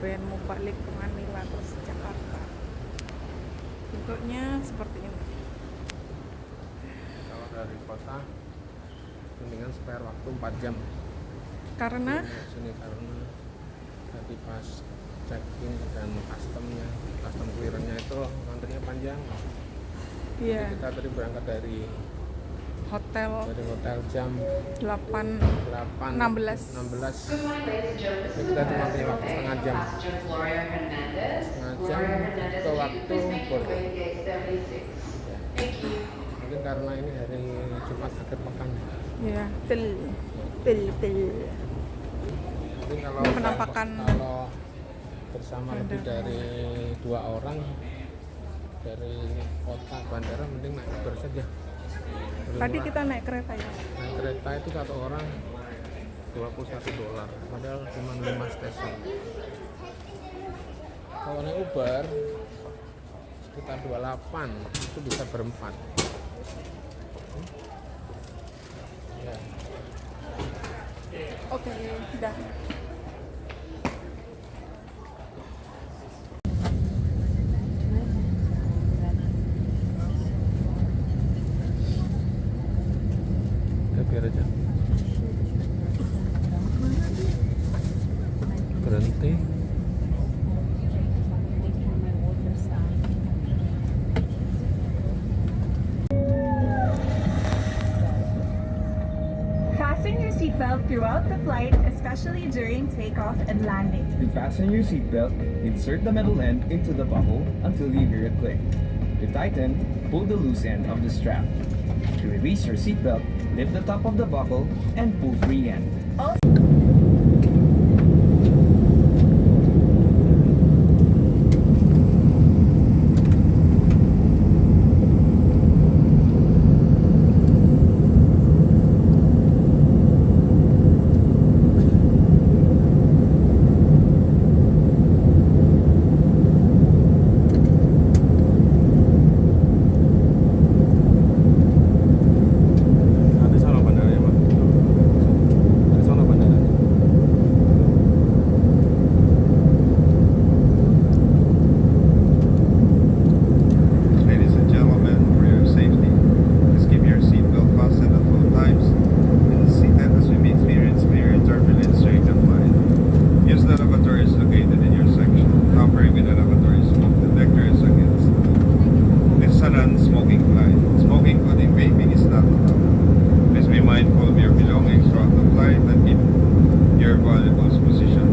Brisbane mau balik ke Manila terus Jakarta. Bentuknya seperti ini. Kalau dari kota mendingan spare waktu 4 jam Karena sini karena tadi pas check-in dan custom clearance-nya itu antrinya panjang. iya, Kita tadi berangkat dari hotel jam 16. 16. Jadi kita cuma punya waktu setengah jam ke waktu boarding. Mungkin karena ini hari Jumat akhir pekan. Iya, betul. Mungkin kalau Penampakan bersama lebih dari 2 orang dari kota bandara mending naik Uber saja. Tadi kita naik kereta ya. Naik kereta itu satu orang $21, padahal cuma 5 stasiun. Kalau naik Uber sekitar 28, itu bisa berempat. Ya. Oke, udah. Biar aja berhenti. Fasten your seatbelt throughout the flight, especially during takeoff and landing. To fasten your seatbelt, insert the metal end into the buckle until you hear it click. To tighten, pull the loose end of the strap. To release your seatbelt, lift the top of the buckle and pull free end. Mindful of your belongings throughout the flight and keep your valuables positioned